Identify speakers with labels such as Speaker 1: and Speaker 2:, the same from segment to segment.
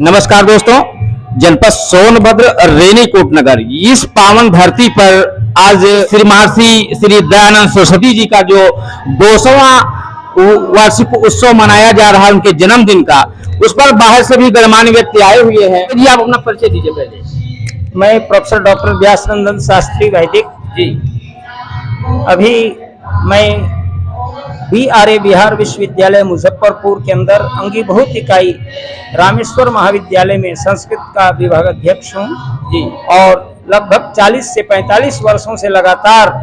Speaker 1: नमस्कार दोस्तों, जनपद सोनभद्र रेणीकोट नगर इस पावन धरती पर आज श्री महर्षि श्री दयानंद सरस्वती जी का जो 200वां वार्षिक उत्सव मनाया जा रहा है, उनके जन्मदिन का, उस पर बाहर से भी गणमान्य व्यक्ति आए हुए हैं। जी आप अपना परिचय दीजिए पहले।
Speaker 2: मैं प्रोफेसर डॉक्टर व्यासनंदन शास्त्री वैदिक
Speaker 1: जी।
Speaker 2: अभी मैं BRA बिहार विश्वविद्यालय मुजफ्फरपुर के अंदर अंगीभूत इकाई रामेश्वर महाविद्यालय में संस्कृत का विभाग अध्यक्ष हूँ
Speaker 1: जी।
Speaker 2: और लगभग 40 से 45 वर्षों से लगातार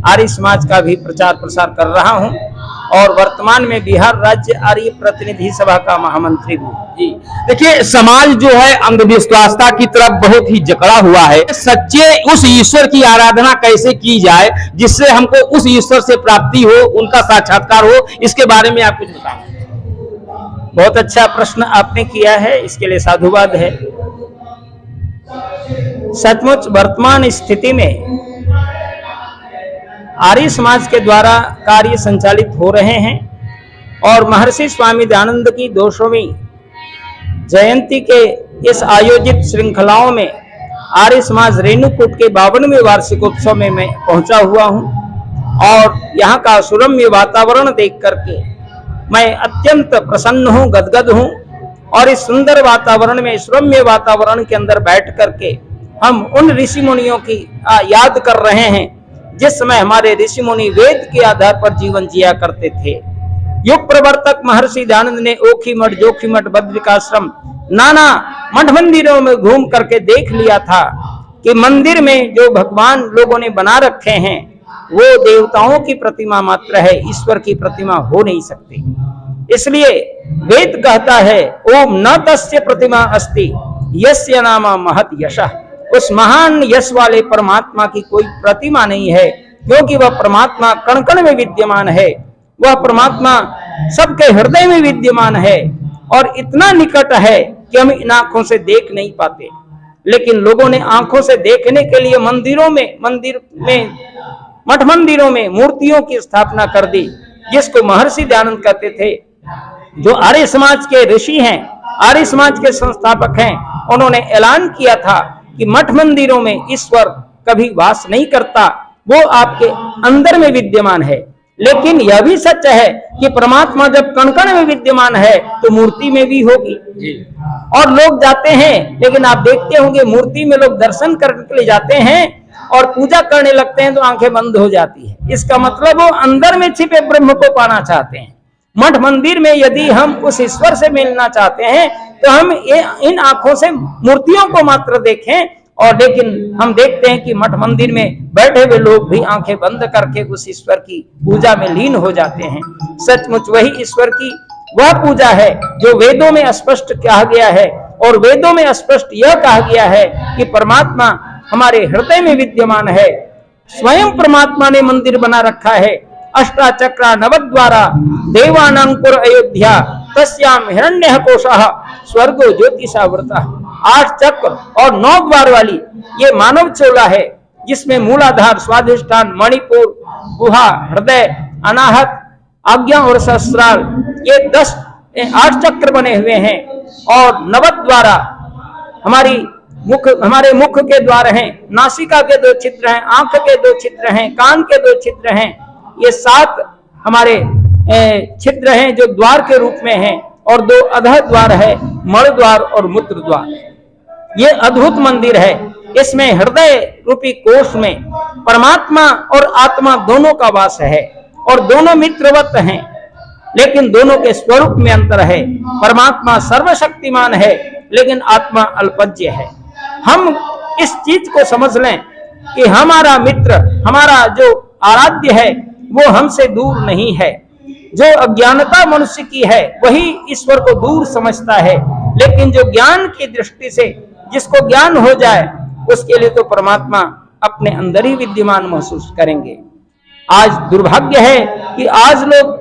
Speaker 2: आर्य समाज का भी प्रचार प्रसार कर रहा हूँ और वर्तमान में बिहार राज्य आर्य प्रतिनिधि सभा का महामंत्री हूँ
Speaker 1: जी। देखिए, समाज जो है अंधविश्वासता की तरफ बहुत ही जकड़ा हुआ है। सच्चे उस ईश्वर की आराधना कैसे की जाए जिससे हमको उस ईश्वर से प्राप्ति हो, उनका साक्षात्कार हो, इसके बारे में आप कुछ बताएं।
Speaker 2: बहुत अच्छा प्रश्न आपने किया है, इसके लिए साधुवाद है। सचमुच वर्तमान स्थिति में आर्य समाज के द्वारा कार्य संचालित हो रहे हैं और महर्षि स्वामी दयानंद की 200वीं जयंती के इस आयोजित श्रृंखलाओं में आर्य समाज रेणुकूट के 52वें वार्षिक उत्सव में मैं पहुंचा हुआ हूं और यहां का सुरम्य वातावरण देख करके मैं अत्यंत प्रसन्न हूं, गदगद हूं। और इस सुंदर वातावरण में, सुरम्य वातावरण के अंदर बैठ करके हम उन ऋषि मुनियों की याद कर रहे हैं जिस समय हमारे ऋषि मुनि वेद के आधार पर जीवन जिया करते थे। युग प्रवर्तक महर्षि दयानंद ने ओखी मठ, जोखी मठ, बद्रिकाश्रम, नाना मठ मंदिरों में घूम करके देख लिया था कि मंदिर में जो भगवान लोगों ने बना रखे हैं वो देवताओं की प्रतिमा मात्र है, ईश्वर की प्रतिमा हो नहीं सकती। इसलिए वेद कहता है, ओम न तस्य प्रतिमा अस्ति यस्य नाम महत यशः। उस महान यश वाले परमात्मा की कोई प्रतिमा नहीं है, क्योंकि वह परमात्मा कण कण में विद्यमान है। वह परमात्मा सबके हृदय में विद्यमान है और इतना निकट है कि हम इन आंखों से देख नहीं पाते। लेकिन लोगों ने आंखों से देखने के लिए मठ मंदिरों में मूर्तियों की स्थापना कर दी, जिसको महर्षि दयानंद कहते थे। जो आर्य समाज के ऋषि हैं, आर्य समाज के संस्थापक हैं, उन्होंने ऐलान किया था कि मठ मंदिरों में ईश्वर कभी वास नहीं करता, वो आपके अंदर में विद्यमान है। लेकिन यह भी सच है कि परमात्मा जब कण कण में विद्यमान है तो मूर्ति में भी होगी जी। और लोग जाते हैं, लेकिन आप देखते होंगे मूर्ति में लोग दर्शन करने के लिए जाते हैं और पूजा करने लगते हैं तो आंखें बंद हो जाती है। इसका मतलब वो अंदर में छिपे ब्रह्म को पाना चाहते हैं। मठ मंदिर में यदि हम उस ईश्वर से मिलना चाहते हैं तो हम इन आंखों से मूर्तियों को मात्र देखें, और लेकिन हम देखते हैं कि मठ मंदिर में बैठे हुए लोग भी आंखें बंद करके उस ईश्वर की पूजा में लीन हो जाते हैं। सचमुच वही ईश्वर की वह पूजा है जो वेदों में स्पष्ट कहा गया है, और वेदों में स्पष्ट यह कहा गया है कि परमात्मा हमारे हृदय में विद्यमान है। स्वयं परमात्मा ने मंदिर बना रखा है। अष्टाचक्रा नवद्वारा देवानांकुर अयोध्या तस्याम हिरण्यः कोशः स्वर्गो ज्योतिषावृतः। 8 चक्र और 9 द्वार वाली ये मानव चोला है, जिसमें मूलाधार, स्वाधिष्ठान, मणिपुर, गुहा, हृदय, अनाहत, आज्ञा और सहस्रार, ये 8 चक्र बने हुए हैं। और नवद्वारा हमारे मुख के द्वार हैं, नासिका के 2 छिद्र हैं, आंख के 2 छिद्र हैं, कान के 2 छिद्र हैं। ये 7 हमारे छिद्र हैं जो द्वार के रूप में हैं, और 2 अधः द्वार है, मण द्वार और मूत्र द्वार। ये अद्भुत मंदिर है। इसमें हृदय रूपी कोश में परमात्मा और आत्मा दोनों का वास है, और दोनों मित्रवत हैं, लेकिन दोनों के स्वरूप में अंतर है। परमात्मा सर्वशक्तिमान है, लेकिन आत्मा अल्पज्य है। हम इस चीज को समझ लें कि हमारा मित्र, हमारा जो आराध्य है, वो हमसे दूर नहीं है। जो अज्ञानता मनुष्य की है वही ईश्वर को दूर समझता है, लेकिन जो ज्ञान की दृष्टि से जिसको ज्ञान हो जाए उसके लिए तो परमात्मा अपने अंदर ही विद्यमान महसूस करेंगे। आज दुर्भाग्य है कि आज लोग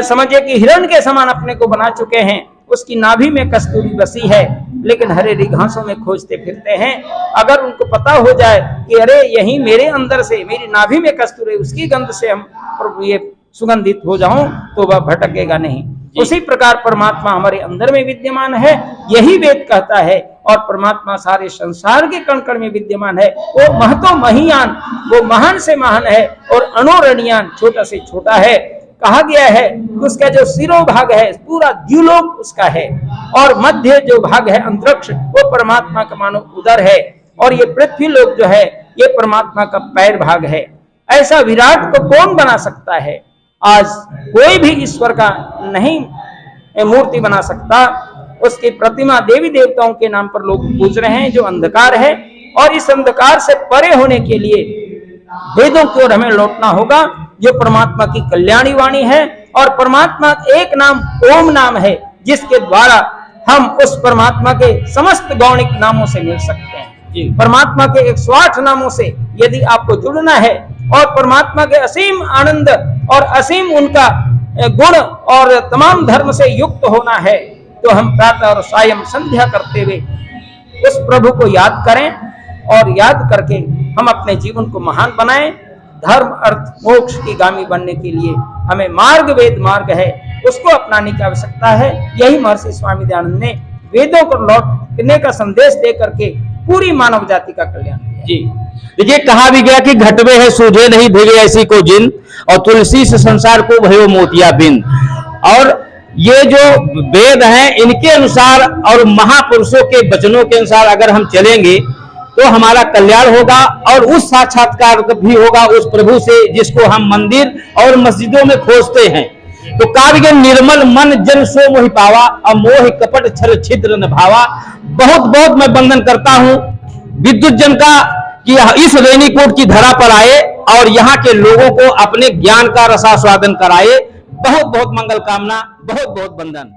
Speaker 2: समझिए कि हिरण के समान अपने को बना चुके हैं। उसकी नाभि में कस्तूरी बसी है, लेकिन हरे घासों में खोजते फिरते हैं। अगर उनको पता हो जाए कि अरे यही मेरे अंदर से, मेरी नाभि में कस्तूरी, उसकी गंध से हम प्रभु ये सुगंधित हो जाऊं तो वह भटकेगा नहीं। उसी प्रकार परमात्मा हमारे अंदर में विद्यमान है, यही वेद कहता है। और परमात्मा सारे संसार के कण कण में विद्यमान है। वो महतो महियान, वो महान से महान है और अणोरणीयान, छोटा से छोटा है। कहा गया है कि उसका जो सिरोभाग है पूरा द्युलोक उसका है, और मध्य जो भाग है अंतरिक्ष, वो परमात्मा का मानो उदर है, और ये पृथ्वी लोक जो है ये परमात्मा का पैर भाग है। ऐसा विराट को कौन बना सकता है? आज कोई भी ईश्वर का नहीं मूर्ति बना सकता। उसकी प्रतिमा देवी देवताओं के नाम पर लोग पूज रहे हैं, जो अंधकार है। और इस अंधकार से परे होने के लिए वेदों की ओर हमें लौटना होगा, जो परमात्मा की कल्याणी वाणी है। और परमात्मा एक नाम ओम नाम है, जिसके द्वारा हम उस परमात्मा के समस्त गौणिक नामों से मिल सकते हैं। परमात्मा के 108 नामों से यदि आपको जुड़ना है और परमात्मा के असीम आनंद और असीम उनका गुण और तमाम धर्म से युक्त होना है, तो हम प्रातः और सायं संध्या करते हुए उस प्रभु को याद करें, और याद करके हम अपने जीवन को महान बनाएं। धर्म अर्थ मोक्ष की गामी बनने के लिए हमें मार्ग वेद मार्ग है, उसको अपनाने की आवश्यकता है। यही महर्षि स्वामी दयानंद ने वेदों को लौटने का संदेश दे करके पूरी मानव जाति का कल्याण किया।
Speaker 1: जी देखिए, कहा भी गया कि घटवे है सूझे नहीं भिगे ऐसी को जिन, और तुलसी से संसार को भयो मोतिया बिन। और ये जो वेद हैं इनके अनुसार और महापुरुषों के वचनों के अनुसार अगर हम चलेंगे तो हमारा कल्याण होगा, और उस साक्षात्कार भी होगा उस प्रभु से जिसको हम मंदिर और मस्जिदों में खोजते हैं। तो काव्य निर्मल मन जन सो मोहि पावा, अमोह कपट छल छिद्र न भावा। बहुत बहुत मैं वंदन करता हूं विद्युत जन का कि इस रेनीकोट की धरा पर आए और यहाँ के लोगों को अपने ज्ञान का रसास्वादन कराए। बहुत बहुत मंगल कामना, बहुत बहुत वंदन।